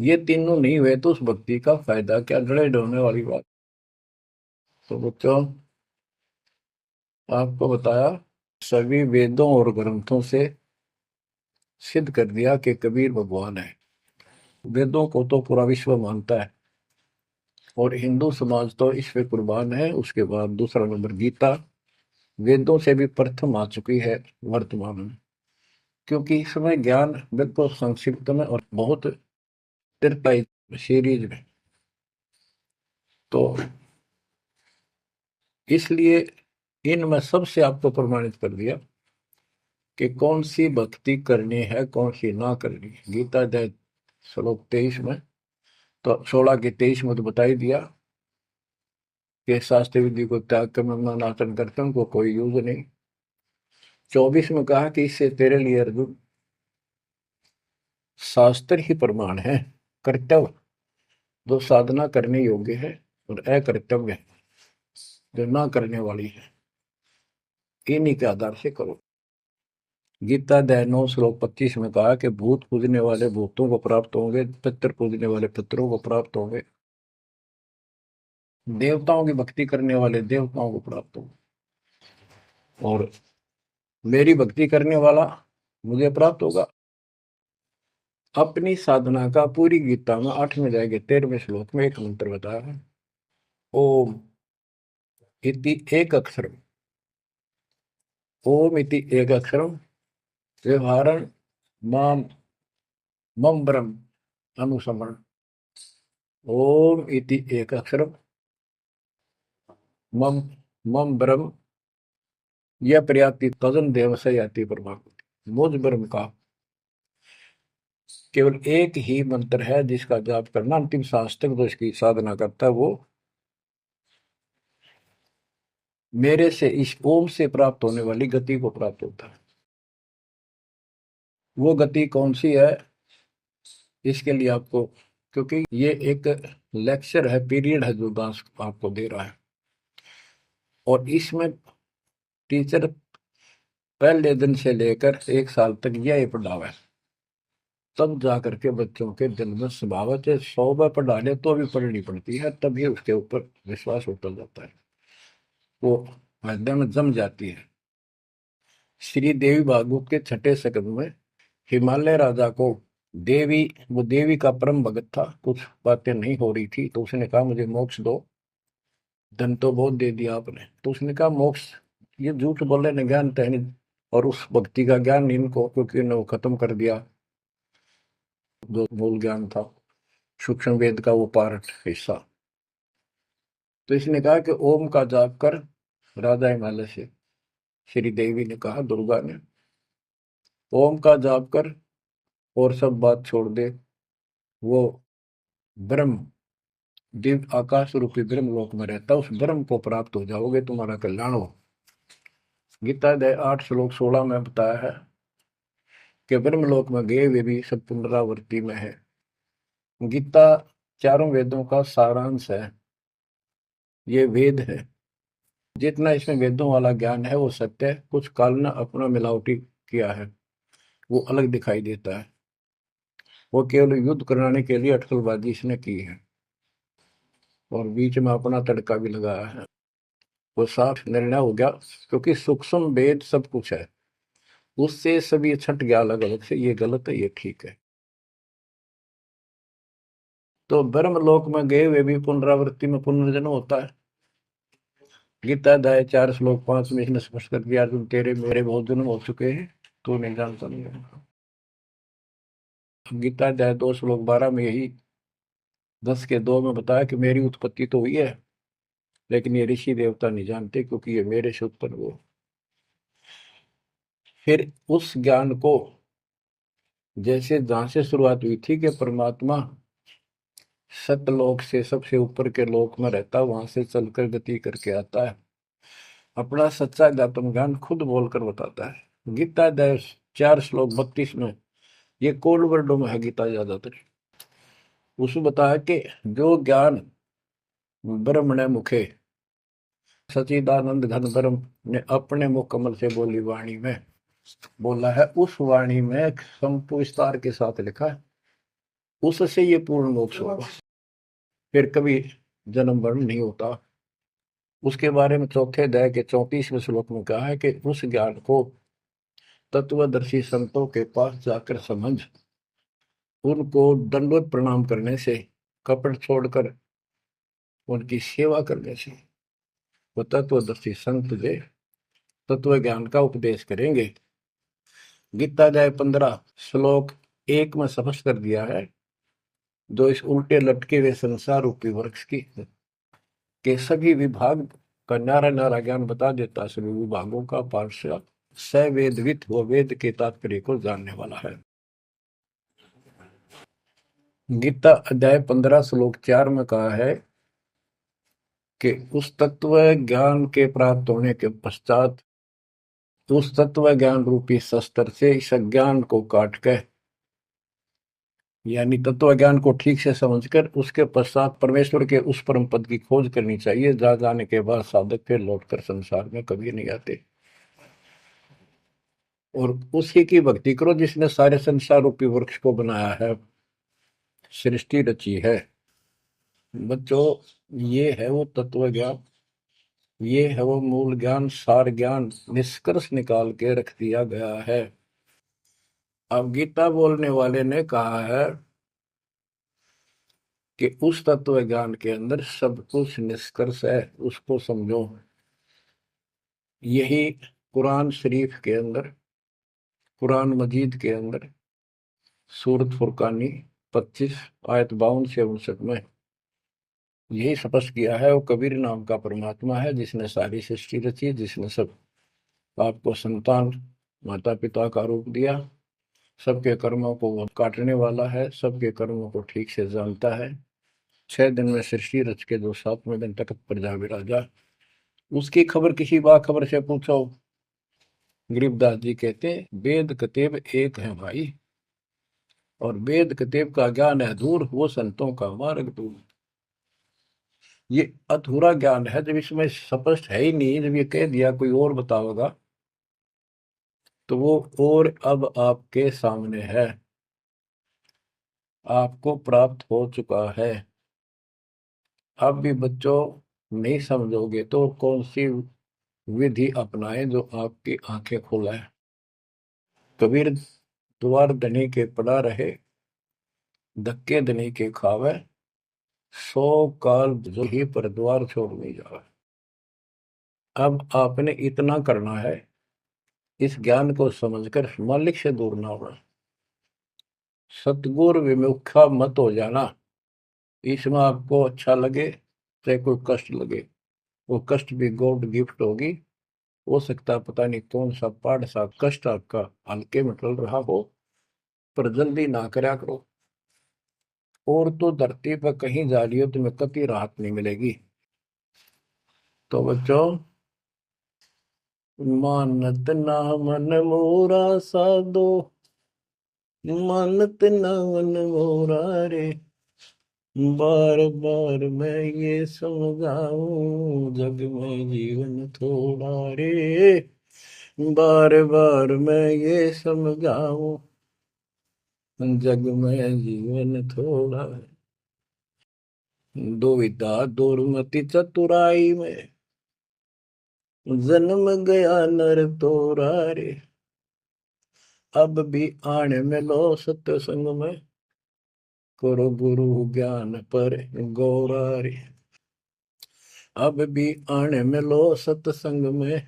ये तीनों नहीं हुए तो उस भक्ति का फायदा क्या, लड़ाई ढोने वाली बात। तो बच्चों आपको बताया, सभी वेदों और ग्रंथों से सिद्ध कर दिया कि कबीर भगवान है। वेदों को तो पूरा विश्व मानता है और हिंदू समाज तो इस पे कुर्बान है। उसके बाद दूसरा नंबर गीता, वेदों से भी प्रथम आ चुकी है वर्तमान में, क्योंकि इसमें ज्ञान बिल्कुल संक्षिप्त में और बहुत तीर्थाई सीरीज में। तो इसलिए इनमें सबसे आपको प्रमाणित कर दिया कि कौन सी भक्ति करनी है, कौन सी ना करनी है। गीता अध्याय श्लोक 23 में तो 16 के 23 में तो बता ही दिया कि शास्त्र विधि को त्याग कर मैं अनाटन करते हैं, उनको कोई यूज नहीं। 24 में कहा कि इससे तेरे लिए अर्जुन शास्त्र ही प्रमाण है, कर्तव्य जो साधना करने योग्य है और अकर्तव्य जो ना करने वाली है, इन्हीं के आधार से करो। गीता अध्याय 9 श्लोक 25 में कहा कि भूत पूजने वाले भूतों को प्राप्त होंगे, पितर पूजने वाले पितरों को प्राप्त होंगे, देवताओं की भक्ति करने वाले देवताओं को प्राप्त होंगे, और मेरी भक्ति करने वाला मुझे प्राप्त होगा। अपनी साधना का पूरी गीता में 8वें अध्याय के 13वें श्लोक में एक मंत्र बताया है, ओम इति एक अक्षरम, ओम इति एक अक्षरम व्यवहारण माम मम ब्रह्म अनुसमरण। ओम इति एक अक्षरम मम मम ब्रह्म यह प्रयाति तजन देव से याति परमात्मा। मुझ ब्रह्म का केवल एक ही मंत्र है जिसका जाप करना अंतिम सांस तक जो इसकी साधना करता है वो मेरे से इस ओम से प्राप्त होने वाली गति को प्राप्त होता है। वो गति कौन सी है, इसके लिए आपको, क्योंकि ये एक लेक्चर है, पीरियड है जो दास आपको दे रहा है, और इसमें टीचर पहले दिन से लेकर 1 साल तक यह पढ़ावा है, तब जा करके बच्चों के दिल में स्वभावत है। 100 बार पढ़ा ले तो भी पढ़नी पड़ती है, तभी उसके ऊपर विश्वास उतर जाता है, वो हृदय में जम जाती है। श्री देवी भागवत के 6ठे स्कंद में हिमालय राजा को वो देवी का परम भगत था, कुछ बातें नहीं हो रही थी, तो उसने कहा मुझे मोक्ष दो। धन तो बहुत दे दिया आपने, तो उसने कहा मोक्ष, ये झूठ बोले ने ज्ञान तहनी, और उस भक्ति का ज्ञान इनको, क्योंकि इन्होंने वो खत्म कर दिया जो मूल ज्ञान था, सूक्ष्म वेद का वो पार्ट हिस्सा। तो इसने कहा कि ओम का जाप कर। राजा हिमालय से श्री देवी ने कहा, दुर्गा ने, ओम का जाप कर और सब बात छोड़ दे, वो ब्रह्म दिव्य आकाश रूपी ब्रह्म लोक में रहता, उस ब्रह्म को प्राप्त हो जाओगे, तुम्हारा कल्याण हो। गीता अध्याय 8 श्लोक 16 में बताया है कि ब्रह्म लोक में गए वे भी सब पुनरावृत्ति में है। गीता चारों वेदों का सारांश है, ये वेद है। जितना इसमें वेदों वाला ज्ञान है वो सत्य है, कुछ काल ने अपना मिलावटी किया है, वो अलग दिखाई देता है, वो केवल युद्ध कराने के लिए अटकलबाजी इसने की है, और बीच में अपना तड़का भी लगाया है। वो साफ निर्णय हो गया, क्योंकि सूक्ष्म वेद सब कुछ है, उससे सभी छट गया अलग अलग से, ये गलत है ये ठीक है। तो ब्रह्म लोक में गए वे भी पुनरावृत्ति में पुनर्जन्म होता है। गीता अध्याय 4 श्लोक 5 में इसने स्पष्ट कर दिया, अर्जुन तेरे मेरे बहुत जन्म हो चुके हैं, तू नहीं जानता नहीं है। गीता अध्याय 2 श्लोक 12 में यही 10 के 2 में बताया कि मेरी उत्पत्ति तो हुई है, लेकिन ये ऋषि देवता नहीं जानते, क्योंकि ये मेरे से उत्पन्न हुए। फिर उस ज्ञान को, जैसे जहां से शुरुआत हुई थी कि परमात्मा सतलोक से सबसे ऊपर के लोक में रहता, वहां से चलकर गति करके आता है, अपना सच्चा ज्ञातम ज्ञान खुद बोलकर बताता है। गीता अध्याय 4 श्लोक 32 में, ये कोड वर्डों में है गीता ज्यादातर, उसमें बताया कि जो ज्ञान ब्रह्मणे मुखे सचिदानंद घन ब्रह्म ने अपने मुख कमल से बोली वाणी में बोला है, उस वाणी में संपूर्ण विस्तार के साथ लिखा है, उससे ये पूर्ण मोक्ष होगा, फिर कभी जन्म मरण नहीं होता। उसके बारे में चौथे अध्याय के 34वें श्लोक में कहा है कि उस ज्ञान को तत्वदर्शी संतों के पास जाकर समझ, उनको दंडवत प्रणाम करने से, कपट छोड़कर उनकी सेवा करने से वो तत्वदर्शी संत जे तत्व ज्ञान का उपदेश करेंगे। गीता अध्याय 15 श्लोक 1 में स्पष्ट कर दिया है, जो इस उल्टे लटके हुए संसार रूपी वृक्ष की के सभी विभाग का न्यारा न्यारा ज्ञान बता देता, सभी विभागों का पार्षद सवेदवित वो वेद के तात्पर्य को जानने वाला है। गीता अध्याय 15 श्लोक 4 में कहा है कि उस तत्व ज्ञान के प्राप्त होने के पश्चात उस तत्व ज्ञान रूपी शस्त्र से इस अज्ञान को काट कर, यानी तत्व ज्ञान को ठीक से समझकर उसके पश्चात परमेश्वर के उस परम पद की खोज करनी चाहिए, जहां जाने के बाद साधक फिर लौटकर संसार में कभी नहीं आते। और उसी की भक्ति करो जिसने सारे संसार रूपी वृक्ष को बनाया है, सृष्टि रची है। बच्चों, ये है वो तत्व ज्ञान, ये है वो मूल ज्ञान, सार ज्ञान निष्कर्ष निकाल के रख दिया गया है। अब गीता बोलने वाले ने कहा है कि उस तत्व ज्ञान के अंदर सब कुछ निष्कर्ष है, उसको समझो। यही कुरान शरीफ के अंदर, कुरान मजीद के अंदर सूरत फुरकानी 25 आयत 52 से 59 में यही स्पष्ट किया है। वो कबीर नाम का परमात्मा है जिसने सारी सृष्टि रची, जिसने सब आपको संतान माता पिता का रूप दिया, सबके कर्मों को वो काटने वाला है, सबके कर्मों को ठीक से जानता है। 6 दिन में सृष्टि रच के जो 7वें दिन तक प्रजा विराजा, उसकी खबर किसी बाखबर से पूछो। गरीबदास जी कहते हैं वेद कतेब एक है भाई, और वेद कतेब का ज्ञान है दूर, वो संतों का मार्ग दूर। ये अधूरा ज्ञान है, जब इसमें स्पष्ट है ही नहीं, जब ये कह दिया कोई और बताओगा तो वो और अब आपके सामने है, आपको प्राप्त हो चुका है। अब भी बच्चों नहीं समझोगे तो कौन सी विधि अपनाएं जो आपकी आंखें खोले। कबीर द्वार धनी के पड़ा रहे, धक्के धनी के खावे, 100 काल जो ही पर द्वार छोड़ नहीं जावे। अब आपने इतना करना है, इस ज्ञान को समझकर मालिक से दूर ना होना, सतगुरु विमुखा मत हो जाना। इसमें आपको अच्छा लगे चाहे कोई कष्ट लगे, वो कष्ट भी गॉड गिफ्ट होगी। हो सकता है पता नहीं कौन सा पहाड़ सा कष्ट आपका हल्के में टल रहा हो, पर जल्दी ना करया करो। और तो धरती पर कहीं जा रही हो तुम्हें कभी राहत नहीं मिलेगी। तो बच्चों, मानत ना मन मोरा साधो, मानत ना मन मोरा रे, बार बार मैं ये समझाऊं जग में जीवन थोड़ा रे, बार बार मैं ये समझाऊं जग में जीवन थोड़ा है। दुविधा दुर्मति चतुराई में जन्म गया नर तोरा रे, अब भी आने में लो सत्संग में, करो गुरु ज्ञान पर गौरा रे। अब भी आने में लो सत्संग में,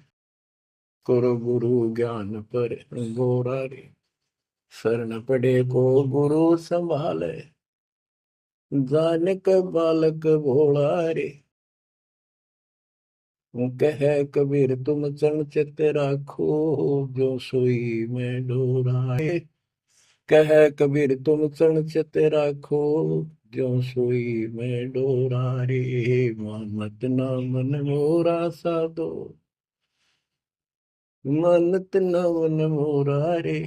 करो गुरु ज्ञान पर गौरा रे। शरण पड़े को गुरु संभाले, जान के बालक भोला रे। कह कबीर तुम चरण चित राखो, जो सोई में डोराए। कह कबीर तुम चरण चित राखो, जो सोई में डोरा रे। मानत ना मन मोरा साधो, मानत ना मन मोरा रे,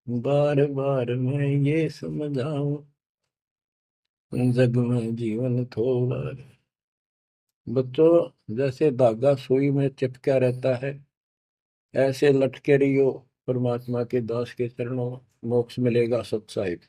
बार बार मैं ये समझाऊं जग में जीवन थोड़ा रे। बच्चों, जैसे धागा सुई में चिपका रहता है, ऐसे लटके रहियो परमात्मा के दास के चरणों, मोक्ष मिलेगा सत्साहिब।